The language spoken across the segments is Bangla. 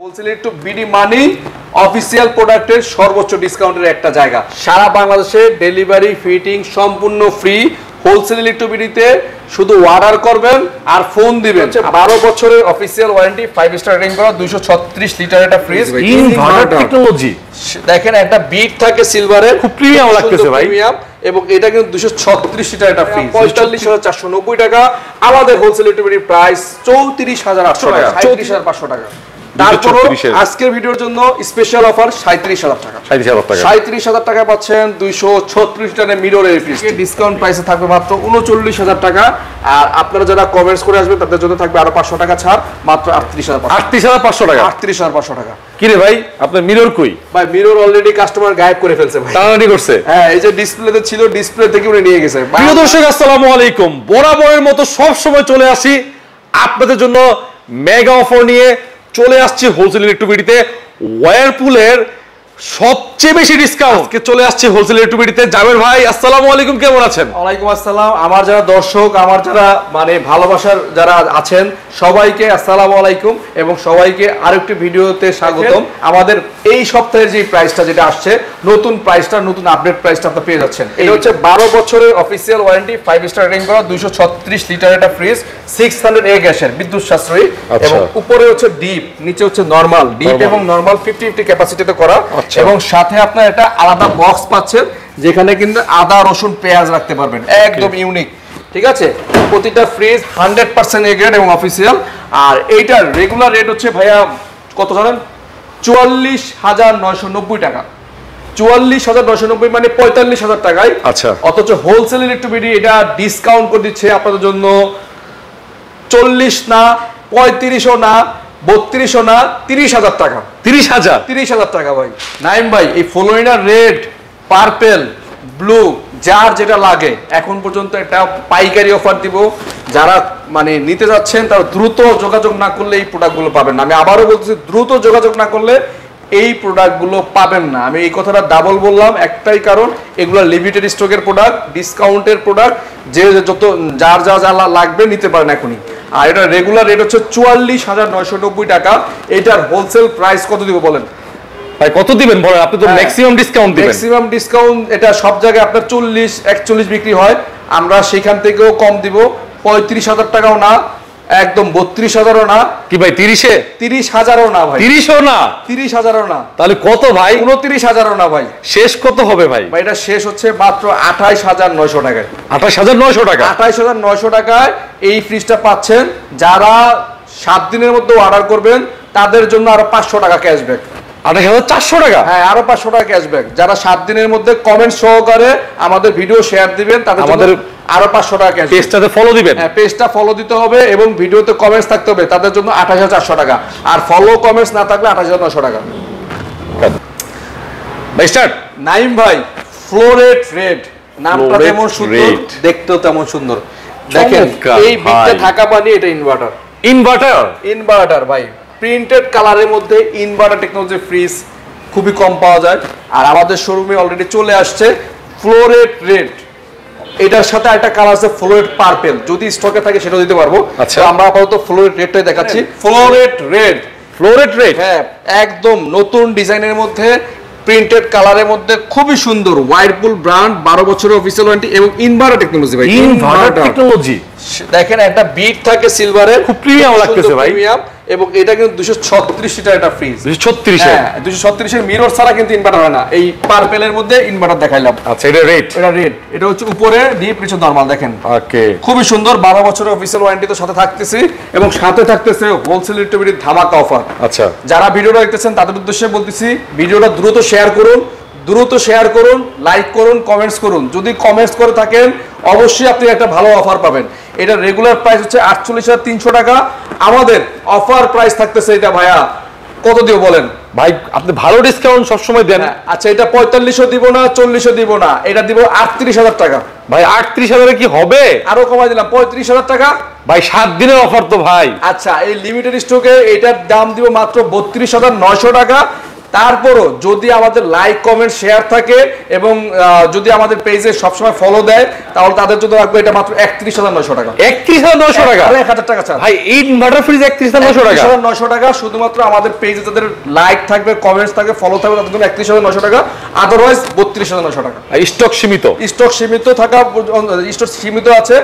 Wholesale to BD money official প্রোডাক্টের সর্বোচ্চ ডিসকাউন্টের একটা জায়গা। সারা বাংলাদেশে ডেলিভারি ফিটিং সম্পূর্ণ ফ্রি। হোলসেল ইলেকট্রোবিডিতে শুধু অর্ডার করবেন আর ফোন দিবেন। 12 বছরের অফিসিয়াল ওয়ারেন্টি, 5 স্টার রেটিং করা, 236 লিটার একটা ফ্রিজ, ইনভার্টার টেকনোলজি। দেখেন একটা বিট থাকে সিলভারের, খুব প্রিমিয়াম লাগতেছে ভাই। প্রিমিয়াম, এবং এটা কিন্তু 236 লিটার একটা ফ্রিজ, 45,490 টাকা। আমাদের হোলসেল ইলেকট্রোবিডির প্রাইস 34,800 টাকা, 37,500 টাকা। তারপর আজকের ভিডিওর জন্য স্পেশাল অফার 37,000 টাকা। 37,000 টাকা পাচ্ছেন 236 লিটারের মিররের ফ্রিজ। ডিসকাউন্ট প্রাইসে থাকবে মাত্র 39,000 টাকা। আর আপনারা যারা কমেন্টস করে আসবেন তাদের জন্য থাকবে আরো 500 টাকা ছাড়, মাত্র 38,500 টাকা। 38,500 টাকা। কি রে ভাই, আপনার মিরর কই? ভাই মিরর অলরেডি কাস্টমার গায়েব করে ফেলছে ভাই, টানাটানি করছে। হ্যাঁ, এই যে ডিসপ্লেতে ছিল, ডিসপ্লে থেকে উনি নিয়ে গেছে। প্রিয় দর্শক আসসালামু আলাইকুম, বরাবরের মতো সব সময় চলে আসি আপনাদের জন্য মেগা অফার নিয়ে। চলে আসছে হোলসেল ইলেকট্রোবিডিতে ওয়ারপুলের সবচেয়ে বেশি ডিসকাউন্ট। আজকে চলে আসছে হোলসেল ইলেকট্রোবিডিতে। জাবের ভাই আসসালামু আলাইকুম, কেমন আছেন? ওয়ালাইকুম আসসালাম। আমার যারা দর্শক, আমার যারা মানে ভালোবাসার যারা আছেন, সবাইকে আসসালামু আলাইকুম এবং সবাইকে আরেকটি ভিডিওতে স্বাগতম। আমাদের এই সপ্তাহের যে প্রাইসটা যেটা আসছে, নতুন প্রাইসটা, নতুন আপডেট প্রাইসটা আপনারা পেয়ে যাচ্ছেন। এটা হচ্ছে 12 বছরের অফিসিয়াল ওয়ারেন্টি, 5 স্টার রেটিং করা, 236 লিটার একটা ফ্রিজ, 600 গ্যাসের, বিদ্যুৎ সাশ্রয়ী, এবং উপরে হচ্ছে ডিপ, নিচে হচ্ছে নরমাল। ডিপ এবং নরমাল 50-50 ক্যাপাসিটিতে করা, এবং সাথে আপনার একটা আলাদা বক্স পাচ্ছেন যেখানে কিন্তু আদা, রসুন, পেঁয়াজ রাখতে পারবেন, একদম ইউনিক। ঠিক আছে, প্রতিটা ফ্রিজ 100% এ গ্রেড এবং অফিসিয়াল। আর এইটার রেগুলার রেট হচ্ছে ভাইয়া কত জানেন? 44,990 টাকা। 44,990 মানে 45,000 টাকায়। আচ্ছা, অথচ হোলসেল ইলেকট্রোবিডি এটা ডিসকাউন্ট করে দিচ্ছে আপনাদের জন্য 40 না, 35ও না, 32ও না, 30,000 টাকা। 30,000 টাকা ভাই। নাইম ভাই, এই ফ্লোরিডার রেড, পার্পেল, ব্লু, যার যেটা লাগে এখন পর্যন্ত একটা পাইকারি অফার দিব। যারা মানে নিতে যাচ্ছেন তারা দ্রুত যোগাযোগ না করলে এই প্রোডাক্টগুলো পাবেন না। আমি আবারও বলতেছি, দ্রুত যোগাযোগ না করলে এই প্রোডাক্টগুলো পাবেন না। আমি এই কথাটা ডাবল বললাম, একটাই কারণ এগুলো লিমিটেড স্টকের প্রোডাক্ট, ডিসকাউন্টের প্রোডাক্ট, যে যত যার যা যা লাগবে নিতে পারেন এখনই। আর এটা রেগুলার রেট হচ্ছে 44,990 টাকা। এটার হোলসেল প্রাইস কত দিব বলেন ভাই? কত দিবেন বলেন? আপনি তো ম্যাক্সিমাম ডিসকাউন্ট দিবেন। ম্যাক্সিমাম ডিসকাউন্ট এটা সব জায়গায় আপনার 40-41 বিক্রি হয়, আমরা সেখান থেকেও কম দিব। 35,000 টাকাও না, একদম 32,000ও না। কি ভাই 30,000ও না ভাই? 30ও না, 30,000ও না। তাহলে কত ভাই? 29,000ও না ভাই। শেষ কত হবে ভাই? ভাই এটা শেষ হচ্ছে মাত্র 28,900 টাকায়। 28,900 টাকা। 28,900 টাকায় এই ফ্রিজটা পাচ্ছেন। যারা 7 দিনের মধ্যে অর্ডার করবেন তাদের জন্য আরো 500 টাকা ক্যাশব্যাক। 28,400 টাকা? হ্যাঁ, আরো 500 টাকা ক্যাশব্যাক। যারা 7 দিনের মধ্যে কমেন্ট সহকারে আমাদের ভিডিও শেয়ার দিবেন তাদের জন্য আরো 500 টাকা ক্যাশব্যাক। পেজটাতে ফলো দিবেন। হ্যাঁ, পেজটা ফলো দিতে হবে এবং ভিডিওতে কমেন্টস থাকতে হবে, তাদের জন্য 28,400 টাকা। আর ফলো কমেন্টস না থাকলে 28,900 টাকা। ভাই স্টার্ট। নাইম ভাই, ফ্লোরেট রেড নামটা যেমন সুন্দর, দেখতেও তেমন সুন্দর। দেখেন এই বিটটা থাকা পানি, এটা ইনভার্টার। ইনভার্টার ভাই, প্রিন্টেড কালারের মধ্যে ইনভার্টার টেকনোলজি ফ্রিজ খুবই কম পাওয়া যায়। আর আমাদের শোরুমে অলরেডি চলে আসছে ফ্লোরেট রেড। এটার সাথে একটা কালার আছে ফ্লোরেট পার্পেল, যদি স্টকে থাকে সেটাও দিতে পারবো। আচ্ছা, আমরা আপাতত ফ্লোরেট রেডটাই দেখাচ্ছি। ফ্লোরেট রেড, হ্যাঁ, একদম নতুন ডিজাইনের মধ্যে, প্রিন্টেড কালারের মধ্যে, খুবই সুন্দর। ওয়ারপুল ব্র্যান্ড, 12 বছরের অফিসিয়াল ওয়ারেন্টি এবং ইনভার্টার টেকনোলজি ভাই। Inverter technology. দেখেন একটা বিট থাকে সিলভারের, খুব প্রিমিয়াম লাগতেছে ভাই। প্রিমিয়াম, এবং এটা কিন্তু 236 লিটার একটা ফ্রিজ। 236 হ্যাঁ, 236 এর মিরর ছাড়া কিন্তু ইনভার্টার হয় না। এই পার্পেলের মধ্যে ইনভার্টার দেখাইলাম। আচ্ছা, এটা রেড। এটা হচ্ছে উপরে ডিপ, নিচে নরমাল। দেখেন ওকে, খুবই সুন্দর। 12 বছরের অফিসিয়াল ওয়ারেন্টি তো সাথে থাকতেছে, এবং সাথে থাকতেছে হোলসেল ইলেকট্রোবিডির ধামাকা অফার। আচ্ছা, যারা ভিডিওটা দেখতেছেন তাদের উদ্দেশ্যে বলতেছি, ভিডিওটা দ্রুত শেয়ার করুন, লাইক করুন, কমেন্টস করুন। যদি কমেন্টস করে থাকেন অবশ্যই আপনি একটা ভালো অফার পাবেন। এটা রেগুলার প্রাইস হচ্ছে 48,300 টাকা। আমাদের অফার প্রাইস থাকতেছে এটা ভাইয়া কত দিব বলেন? ভাই আপনি ভালো ডিসকাউন্ট সব সময় দেন। আচ্ছা, এটা 4500 দিব না, 4000 দিব না, এটা দিব 38,000 টাকা। ভাই 38,000 কি হবে? আরো কমাই দিলাম, 35,000 টাকা। ভাই 7 দিনের অফার তো ভাই। আচ্ছা, এই লিমিটেড স্টকে এটার দাম দিব মাত্র 32,900 টাকা। তারপরও যদি আমাদের লাইক কমেন্ট শেয়ার থাকে এবং যদি আমাদের পেজে সবসময় ফলো দেয় তাহলে তাদের জন্য রাখবো এটা মাত্র 31,900 টাকা। 31,900 টাকা? 1000 টাকা ছাড় ভাই, এই ইনভার্টার ফ্রিজ 31,900 টাকা? 31,900 টাকা শুধুমাত্র আমাদের পেজে যাদের লাইক থাকবে, কমেন্টস থাকবে, ফলো থাকবে তাদের জন্য 31,900 টাকা, আদারওয়াইজ 32,900 টাকা। স্টক সীমিত? স্টক সীমিত স্টক সীমিত আছে,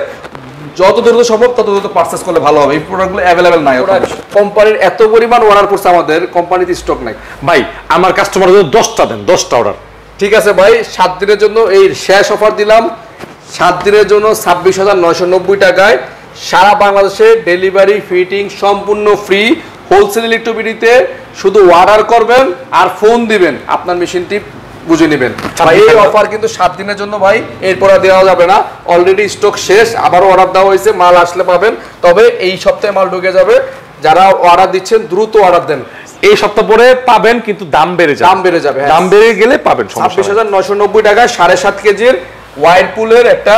যত দ্রুত সম্ভব তত দ্রুত পারচেজ করলে ভালো হবে। এই প্রোডাক্টগুলো অ্যাভেলেবেল নাই, কোম্পানির এত পরিমাণ অর্ডার করছে, আমাদের কোম্পানিতে স্টক নাই। ভাই আমার কাস্টমারদের 10টা দেন, 10টা অর্ডার। ঠিক আছে ভাই, 7 দিনের জন্য এই শেষ অফার দিলাম, 7 দিনের জন্য 26,990 টাকায় সারা বাংলাদেশে ডেলিভারি ফিটিং সম্পূর্ণ ফ্রি। হোলসেল ইলেকট্রিবিটিতে শুধু অর্ডার করবেন আর ফোন দিবেন, আপনার মেশিনটি বুঝে নেবেন। এই অফার কিন্তু 7 দিনের জন্য ভাই, এরপর দেওয়া যাবে না, অলরেডি স্টক শেষ, আবারও অর্ডার দেওয়া হয়েছে, মাল আসলে পাবেন। তবে এই সপ্তাহে মাল ঢুকে যাবে, যারা অর্ডার দিচ্ছেন দ্রুত অর্ডার দেন। এই সপ্তাহ পরে পাবেন, কিন্তু দাম বেড়ে যাবে, দাম বেড়ে যাবে, দাম বেড়ে গেলে পাবেন। 26,990 টাকায় 7.5 কেজির ওয়াইরপুলের একটা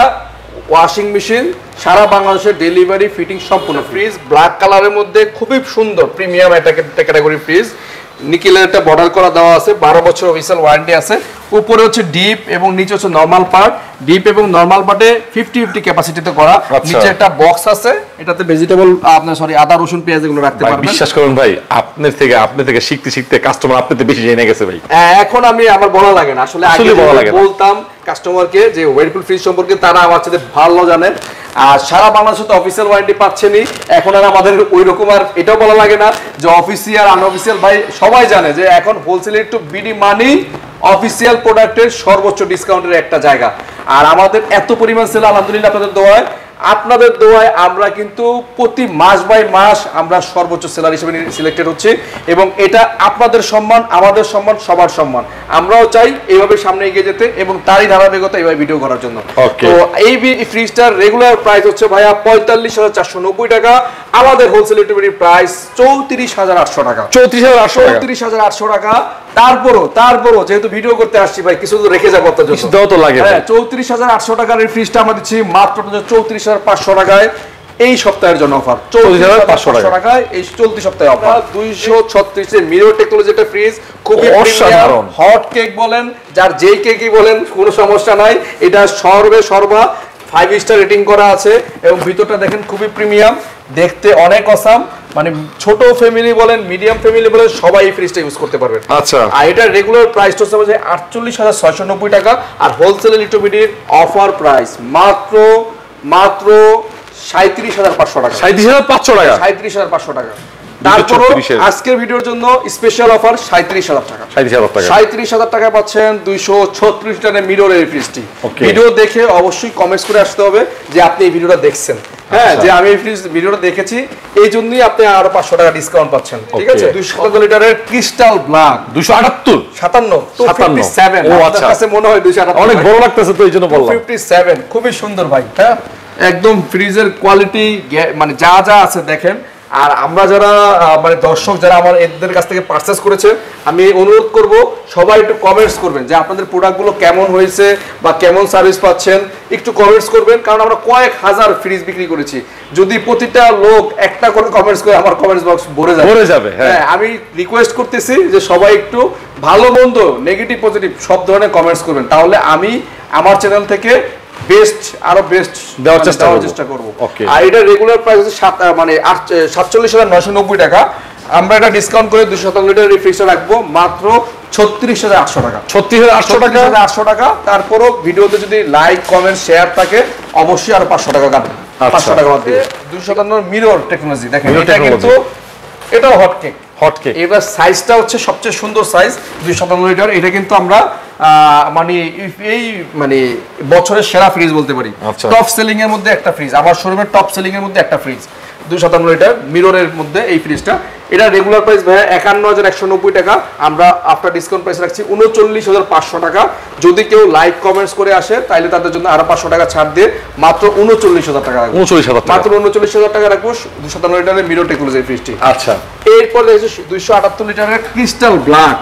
ওয়াশিং মেশিন, সারা বাংলাদেশের ডেলিভারি ফিটিং সম্পূর্ণ। ফ্রিজ ব্ল্যাক কালারের মধ্যে খুবই সুন্দর প্রিমিয়াম একটা ক্যাটাগরি ফ্রিজ, নিকেলের একটা বর্ডার করা দেওয়া আছে, 12 বছর অফিসিয়াল ওয়ারেন্টি আছে। উপরে হচ্ছে ডিপ এবং নিচে হচ্ছে নরমাল পার্ট। ডিপ এবং নরমাল পার্টে 50-50 ক্যাপাসিটিতে করা। নিচে একটা বক্স আছে, এটাতে ভেজিটেবল আপনার আদা রসুন পেঁয়াজ এগুলো রাখতে পারবেন। বিশ্বাস করুন ভাই, আপনি থেকে শিখতে কাস্টমার আপনাদের বেশি জেনে গেছে ভাই। এখন আমি আমার বলা লাগে না, আসলে আগে বলতাম কাস্টমারকে যে ওয়ারপুল ফ্রিজ সম্পর্কে, তারা আমার সাথে ভালো জানেন। আর সারা বাংলাদেশে তো অফিসিয়াল ওয়ারেন্টি পাচ্ছেনই, এখন আর আমাদের ওই রকম আর এটাও বলা লাগে না যে অফিসিয়াল আনঅফিসিয়াল। ভাই সবাই জানে যে এখন হোলসেল একটু বিডি মানি অফিসিয়াল প্রোডাক্টের সর্বোচ্চ ডিসকাউন্টের একটা জায়গা। আর আমাদের এত পরিমাণ সেল আলহামদুলিল্লাহ আপনাদের দোয়ায় আমরা কিন্তু প্রতি মাস বাই মাস আমরা সর্বোচ্চ সেলার হিসেবে সিলেক্টেড হচ্ছি, এবং এটা আপনাদের সম্মান, আমাদের সম্মান, সবার সম্মান। আমরাও চাই এইভাবে সামনে এগিয়ে যেতে এবং তারই ধারাবাহিকতা এইভাবে ভিডিও করার জন্য। তো এই ফ্রিজটার রেগুলার প্রাইস হচ্ছে ভাইয়া 45,490 টাকা, আমাদের হোলসেল প্রাইস 34,800 টাকা। 34,800 টাকা। তারপরও যেহেতু ভিডিও করতে আসছি ভাই, কিছু তো রেখে যাবো, 34,800 টাকার এই ফ্রিজটা আমরা দিচ্ছি মাত্র 34,500 টাকায় এই সপ্তাহের জন্য অফার। 34,500 টাকায় এই চলতি সপ্তাহে অফার। 236 এর মিরর টেকনোলজি একটা ফ্রিজ, খুবই অসাধারণ। হট কেক বলেন, যার যেই কেকই বলেন কোনো সমস্যা নাই, এটা সর্বা 5 স্টার রেটিং করা আছে এবং ভিতরটা দেখেন খুবই প্রিমিয়াম, দেখতে অনেক অসাম। মানে ছোট ফ্যামিলি বলেন, মিডিয়াম ফ্যামিলি বলেন, সবাই এই ফ্রিজটা ইউজ করতে পারবেন। আচ্ছা, আর এটা রেগুলার প্রাইস হচ্ছে 48,690 টাকা, আর হোলসেল ইলেকট্রিবিটির অফার প্রাইস মাত্র 37,500 টাকা। 37,500 টাকা? 37,500 টাকা। তারপর আজকের ভিডিওর জন্য স্পেশাল অফার 37,000 টাকা। 37,000 টাকা পাচ্ছেন 236 লিটারের মিররের ফ্রিজটি। ভিডিও দেখে অবশ্যই কমেন্টস করে আসতে হবে যে আপনি এই ভিডিওটা দেখছেন, হ্যাঁ, যে আমি এই ফ্রিজ ভিডিওটা দেখেছি, এই জন্যই আপনি আরো 500 টাকা ডিসকাউন্ট পাচ্ছেন। ঠিক আছে, 257 লিটারের ক্রিস্টাল ব্ল্যাক। 257 ও আচ্ছা, কাছে মনে হয় 258 অনেক বড় লাগতেছে তো এইজন্য বললাম। 257 খুবই সুন্দর ভাই, হ্যাঁ, একদম ফ্রিজের কোয়ালিটি মানে যা আছে দেখেন। আর আমরা যারা মানে দর্শক যারা আমার এদের কাছ থেকে পারচেজ করেছে, আমি অনুরোধ করব সবাই একটু কমেন্টস করবেন যে আপনাদের প্রোডাক্টগুলো কেমন হয়েছে বা কেমন সার্ভিস পাচ্ছেন, একটু কমেন্টস করবেন, কারণ আমরা কয়েক হাজার ফ্রিজ বিক্রি করেছি। যদি প্রতিটা লোক একটা করে কমেন্টস করে, আমার কমেন্টস বক্স ভরে যাবে। হ্যাঁ, আমি রিকোয়েস্ট করতেছি যে সবাই একটু ভালো মন্দ, নেগেটিভ পজিটিভ সব ধরনের কমেন্টস করবেন, তাহলে আমি আমার চ্যানেল থেকে বেস্ট আরো বেস্ট দেওয়ার চেষ্টা করব। আর এটা রেগুলার প্রাইস হচ্ছে 47,990 টাকা, আমরা এটা ডিসকাউন্ট করে 200 লিটার রিফ্রিজারেটর রাখবো মাত্র 36,800 টাকা। 36,800 টাকা। তারপরও ভিডিওতে যদি লাইক কমেন্ট শেয়ার থাকে অবশ্যই আরো 500 টাকা কাটবে, 500 টাকা বাদ দিয়ে। 257 মিরর টেকনোলজি দেখেন, এটা কিন্তু এটাও হট কেক। এবার সাইজটা হচ্ছে সবচেয়ে সুন্দর সাইজ, 257 লিটার। এটা কিন্তু আমরা মানে এই মানে বছরের সেরা ফ্রিজ বলতে পারি, টপ সেলিং এর মধ্যে একটা ফ্রিজ, আমার শোরুমের টপ সেলিং এর মধ্যে একটা ফ্রিজ 257 লিটার মিররের মধ্যে এই ফ্রিজটা। এটা রেগুলার প্রাইস ভাই 51,190 টাকা, আমরা আফটার ডিসকাউন্ট প্রাইস রাখছি 39,500 টাকা। যদি কেউ লাইক কমেন্টস করে আসে তাহলে তাদের জন্য আরো 500 টাকা ছাড় দিয়ে মাত্র 39,000 টাকা রাখবো। মাত্র 39,000 টাকা রাখবো 257 লিটারের মিরর টেকনোলজি ফ্রিজটি। আচ্ছা, এরপর রয়েছে 278 লিটারের ক্রিস্টাল ব্ল্যাক,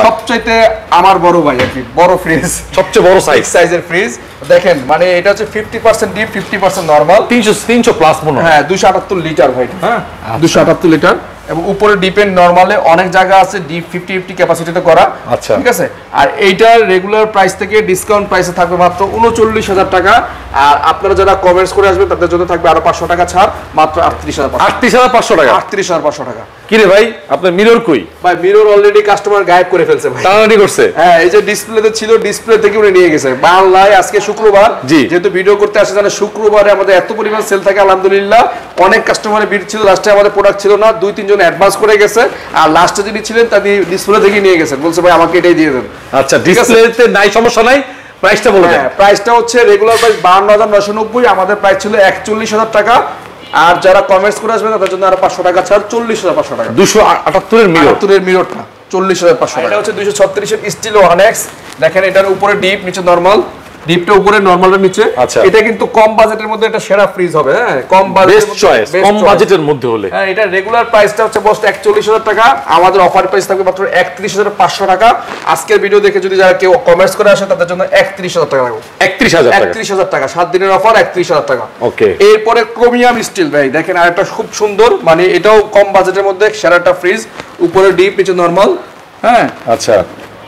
সবচাইতে আমার বড় ভাই আর কি, বড় ফ্রিজ, সবচেয়ে বড় সাইজের ফ্রিজ। দেখেন মানে এটা হচ্ছে 50% ডিপ 50% নরমাল, 300 প্লাস মনে হয়। হ্যাঁ, 278 লিটার ভাই, হ্যাঁ 278 লিটার। এবং উপরে ডিপেন্ড নরমালে অনেক জায়গা আছে ডিপ 50-50 ক্যাপাসিটিতে করা। আচ্ছা, ঠিক আছে। আর এইটার রেগুলার প্রাইস থেকে ডিসকাউন্ট প্রাইসে থাকবে মাত্র 39,000 টাকা। আর আপনারা যারা কমেন্টস করে আসবেন তাদের জন্য থাকবে আরো 500 টাকা ছাড়, মাত্র 38,500 টাকা। 38,500 টাকা। কি রে ভাই, আপনার মিরর কই? ভাই মিরর অলরেডি কাস্টমার গায়েব করে ফেলছে ভাই, টানাটানি করছে। হ্যাঁ, এই যে ডিসপ্লেতে ছিল, ডিসপ্লে থেকে উনি নিয়ে গেছে। বাংলায় আজকে শুক্রবার, যেহেতু ভিডিও করতে আসে জানে শুক্রবারে আমাদের এত পরিমাণ সেল থাকে আলহামদুলিল্লাহ। অনেক কাস্টমারের ভিড় ছিল, লাস্টে আমাদের প্রোডাক্ট ছিল না, 2-3 জন অ্যাডভান্স করে গেছে। আর লাস্টে যিনি ছিলেন তাকে ডিসপ্লে থেকে নিয়ে গেছেন, বলছে ভাই আমাকে এটাই দিয়ে দেন। আচ্ছা, ডিসপ্লেতে নাই সমস্যা নাই, প্রাইসটা বলে দেন। প্রাইসটা হচ্ছে রেগুলার প্রাইস 52,990, আমাদের প্রাইস ছিল 41,000 টাকা। আর যারা কমেন্টস করে আসবে তাদের জন্য আরো 500 টাকা ছাড়, 40,500 টাকা। 278 এর মিরর, 78 এর মিররটা 40,500 টাকা। এটা হচ্ছে 236 এর স্টিল 1X। দেখেন এটার উপরে ডিপ, নিচে নরমাল, ডিপটা উপরে নরমালটা নিচে। আচ্ছা, এটা কিন্তু কম বাজেটের মধ্যে একটা সেরা ফ্রিজ হবে। হ্যাঁ, কম বাজেটের মধ্যে হলে। হ্যাঁ, এটা রেগুলার প্রাইসটা হচ্ছে বস 41,000 টাকা, আমাদের অফার প্রাইস থাকবে মাত্র 31,500 টাকা। আজকের ভিডিও দেখে যদি যারা কেউ কমেন্টস করে আসে তাদের জন্য 31,000 টাকা রাখবো। 31,000 টাকা, 7 দিনের অফার, 31,000 টাকা। ওকে। এরপরে ক্রোমিয়াম স্টিল ভাই, দেখেন আরেকটা খুব সুন্দর, মানে এটাও কম বাজেটের মধ্যে সেরাটা ফ্রিজ, উপরে ডিপ, নিচে নরমাল। হ্যাঁ, আচ্ছা,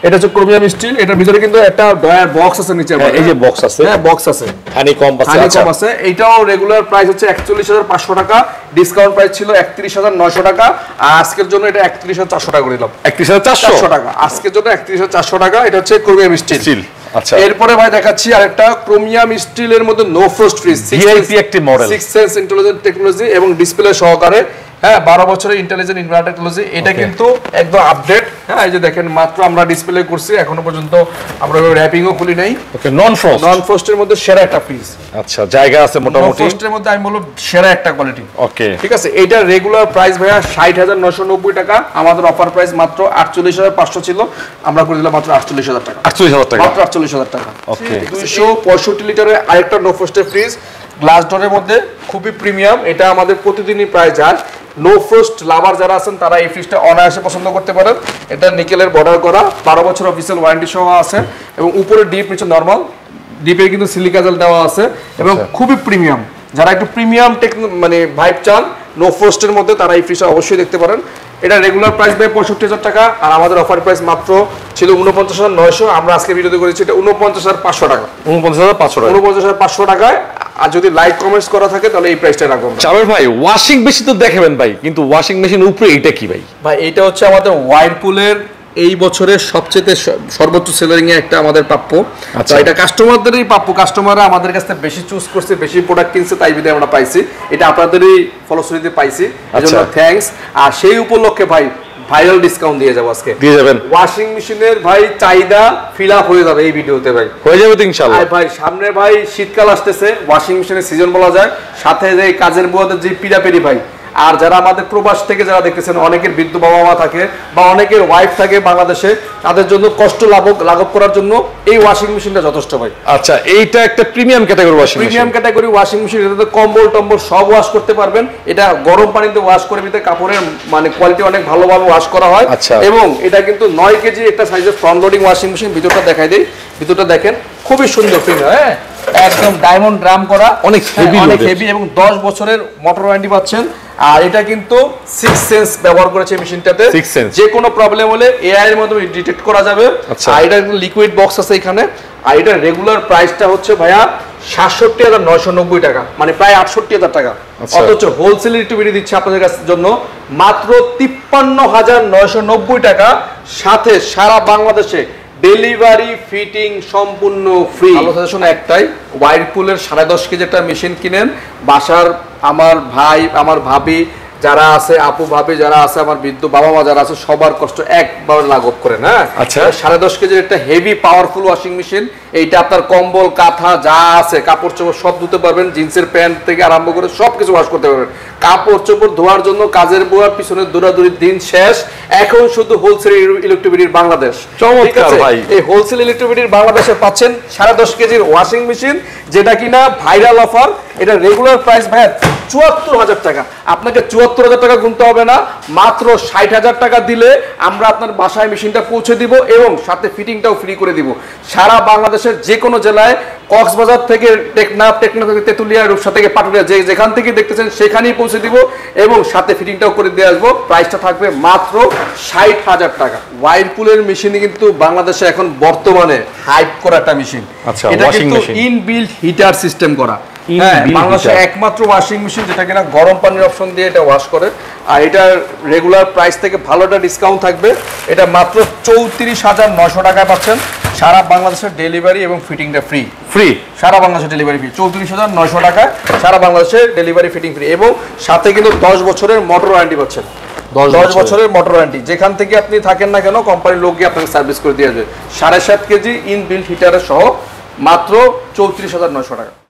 এটা হচ্ছে ক্রোমিয়াম স্টিল। এটার ভিতরে কিন্তু একটা ডয়ার বক্স আছে নিচে। এই যে বক্স আছে, হ্যাঁ বক্স আছে, হানিকম আছে। এটাও রেগুলার প্রাইস হচ্ছে 41,500 টাকা, ডিসকাউন্ট প্রাইস ছিল 31,900 টাকা। আর আজকের জন্য এটা 31,400 টাকা করে দিলাম। 31,400 টাকা আজকের জন্য, 31,400 টাকা। এটা হচ্ছে ক্রোমিয়াম স্টিল। আচ্ছা, এরপরে ভাই দেখাচ্ছি আরেকটা ক্রোমিয়াম স্টিলের মধ্যে নো ফ্রস্ট ফ্রিজ, ভিআইপি একটি মডেল, 6 সেন্স ইন্টেলিজেন্ট টেকনোলজি এবং ডিসপ্লে সহকারে। হ্যাঁ, 12 বছরের ইন্টেলিজেন্ট ইনভার্টার টেকনোলজি। এটা কিন্তু একদম আপডেট। হ্যাঁ, এই যে দেখেন মাত্র আমরা ডিসপ্লে করছি, এখনো পর্যন্ত আমরা র‍্যাপিংও খুলি নাই। ওকে, নন ফ্রস্টের মধ্যে সেরা একটা ফ্রিজ। আচ্ছা, জায়গা আছে মোটামুটি। ফ্রস্টের মধ্যে আমি বলবো সেরা একটা কোয়ালিটি। ওকে, ঠিক আছে। এটা রেগুলার প্রাইস ভাইয়া 60,990 টাকা, আমাদের অফার প্রাইস মাত্র 48,500 ছিল, আমরা করে দিলাম মাত্র 48,000 টাকা। 48,000 টাকা, মাত্র 48,000 টাকা। ওকে। 265 লিটারের আরেকটা নো ফ্রস্টের ফ্রিজ, গ্লাস ডোরের মধ্যে, খুবই প্রিমিয়াম। এটা আমাদের প্রতিদিনই প্রায় যায়। নো ফ্রস্ট লাভার যারা আছেন তারা এই ফ্রিজটা অনায়াসে পছন্দ করতে পারেন। এটা নিকেলের বর্ডার করা, 12 বছর অফিসিয়াল ওয়ারেন্টি সহ আছে এবং উপরে ডিপ, নিচে নরমাল। ডিপে কিন্তু সিলিকা জেল দেওয়া আছে এবং খুবই প্রিমিয়াম। যারা একটু প্রিমিয়াম মানে ভাইব চান নো ফ্রস্টের মধ্যে, তারা এই ফ্রিজটা অবশ্যই দেখতে পারেন। এটা রেগুলার প্রাইস ভাই 65,000 টাকা, আর আমাদের অফার প্রাইস মাত্র ছিল 49,900। আমরা আজকে ভিডিওতে করেছি এটা 49,500 টাকা। 49,500 টাকায়। আর যদি লাইক কমেন্টস করা থাকে তাহলে এই প্রাইসটা রাখবো। চাবের ভাই, ওয়াশিং মেশিন তো দেখাবেন ভাই, কিন্তু ওয়াশিং মেশিন উপরে এটা কি ভাই? ভাই এটা হচ্ছে আমাদের ওয়াইরপুলের এই বছরের সবচেয়ে সর্বোচ্চ সেলিং এ একটা আমাদের প্রাপ্য। আচ্ছা, এটা কাস্টমারদেরই প্রাপ্য, কাস্টমাররা আমাদের কাছে বেশি চুজ করছে, বেশি প্রোডাক্ট কিনছে, তাই বিধায় আমরা পাইছি। এটা আপনাদেরই ফলশ্রুতিতে পাইছি, এজন্য থ্যাঙ্কস। আর সেই উপলক্ষে ভাই ভাইরাল ডিসকাউন্ট দিয়ে যাবো আজকে। দিয়ে যাবেন? ওয়াশিং মেশিনের ভাই চাহিদা ফিল আপ হয়ে যাবে এই ভিডিওতে ভাই, হয়ে যাবে তো ইনশাআল্লাহ। ভাই সামনে ভাই শীতকাল আসতেছে, ওয়াশিং মেশিনের সিজন বলা যায়, সাথে যে কাজের বুয়াদের যে পিড়াপিড়ি ভাই। আর যারা আমাদের প্রবাস থেকে যারা দেখতেছেন, অনেকের বৃদ্ধ বাবা মা থাকে বা অনেকের ওয়াইফ থাকে বাংলাদেশে, তাদের জন্য কষ্ট লাঘব করার জন্য এই ওয়াশিং মেশিনটা যথেষ্ট ভাই। আচ্ছা, এইটা একটা premium category washing machine. Premium category washing machine, এটাতে কম্বল টম্বল সব ওয়াশ করতে পারবেন। এটা গরম পানিতে ওয়াশ করে নিতে, কাপড়ের মানে কোয়ালিটি অনেক ভালোভাবে ওয়াশ করা হয়। আচ্ছা, এবং এটা কিন্তু 9 কেজি একটা সাইজের ফ্রন্ট লোডিং ওয়াশিং মেশিন। ভিতরটা দেখাই দেই, ভিতরটা দেখেন খুবই সুন্দর ফিল। হ্যাঁ, একদম ডায়মন্ড ড্রাম করা, অনেক হেভি এবং 10 বছরের মোটর ওয়ারেন্টি পাচ্ছেন। আর এটা কিন্তু 6 সেন্স ব্যবহার করেছে মেশিনটাতে, যে কোনো প্রবলেম হলে এআই এর মাধ্যমে ডিটেক্ট করা যাবে। আর এটা লিকুইড বক্স আছে এখানে। আর এটা রেগুলার প্রাইসটা হচ্ছে ভাইয়া 67,990 টাকা, মানে প্রায় 68,000 টাকা। অথচ হোলসেল রিটেইল দিচ্ছে আপনাদের কাছে জন্য মাত্র 53,990 টাকা, সাথে সারা বাংলাদেশে ডেলিভারি ফিটিং সম্পূর্ণ ফ্রি। সাজেশন একটাই, ওয়াইরপুলের 10.5 কেজি একটা মেশিন কিনেন, বাসার আমার ভাই আমার ভাবি যারা আছে, আপু ভাবি যারা আছে, আমার বৃদ্ধ বাবা মা যারা আছে, সবার কষ্ট একবার লাঘব করেন। হ্যাঁ, আচ্ছা, 10.5 কেজির একটা হেভি পাওয়ারফুল ওয়াশিং মেশিন। এইটা আপনার কম্বল কাঁথা যা আছে, কাপড় চোপড় সব ধুতে পারবেন, জিন্সের প্যান্ট থেকে আরম্ভ করে সবকিছু ওয়াশ করতে পারবেন। কাপড় চোপড় ধোয়ার জন্য কাজের বুয়ার পিছনে দৌড়াদৌড়ির দিন শেষ, এখন শুধু হোলসেল ইলেকট্রিবিটির বাংলাদেশ। চমৎকার ভাই, এই হোলসেল ইলেকট্রিবিটির বাংলাদেশে পাচ্ছেন 10.5 কেজির ওয়াশিং মেশিন, যেটা কিনা ভাইরাল অফার। এটা রেগুলার প্রাইস ভাই ৭৪,০০০ টাকা। আপনাকে ৭৪,০০০ টাকা গুনতে হবে না, মাত্র ৬০,০০০ টাকা দিলে আমরা আপনার বাসায় মেশিনটা পৌঁছে দিব এবং সাথে ফিটিংটাও ফ্রি করে দিব। সারা বাংলাদেশের যে কোনো জেলায়, কক্সবাজার থেকে টেকনাফ থেকে তেতুলিয়া, রূপসা থেকে পাটুরিয়া, যেখান থেকে দেখতেছেন সেখানেই পৌঁছে দিব এবং সাথে ফিটিংটাও করে দিয়ে আসবো। প্রাইসটা থাকবে মাত্র ৬০,০০০ টাকা। ওয়াইরপুলের মেশিন কিন্তু বাংলাদেশে এখন বর্তমানে হাইপ করা একটা মেশিন। আচ্ছা, এটা ওয়াশিং কিন্তু মেশিন, ইনবিল্ট হিটার সিস্টেম করা। হ্যাঁ, Inbuilt বাংলাদেশে heater। একমাত্র ওয়াশিং মেশিন যেটা কিনা গরম পানির অপশন দিয়ে এটা ওয়াশ করে। আর এটার রেগুলার প্রাইস থেকে ভালো একটা ডিসকাউন্ট থাকবে। এটা মাত্র ৩৪,৯০০ টাকায় পাচ্ছেন। সারা বাংলাদেশের ডেলিভারি এবং ফিটিংটা ফ্রি। ফ্রি সারা বাংলাদেশের ডেলিভারি ফ্রি ৩৪,৯০০ টাকায় সারা বাংলাদেশের ডেলিভারি ফিটিং ফ্রি এবং সাথে কিন্তু ১০ বছরের মোটর ওয়ারেন্টি পাচ্ছেন। ১০ বছরের মোটর ওয়ারেন্টি, যেখান থেকে আপনি থাকেন না কেন কোম্পানির লোক গিয়ে আপনাকে সার্ভিস করে দিয়ে যাবে। ৭.৫ কেজি ইনবিল্ট হিটারের সহ মাত্র ৩৪,৯০০ টাকা।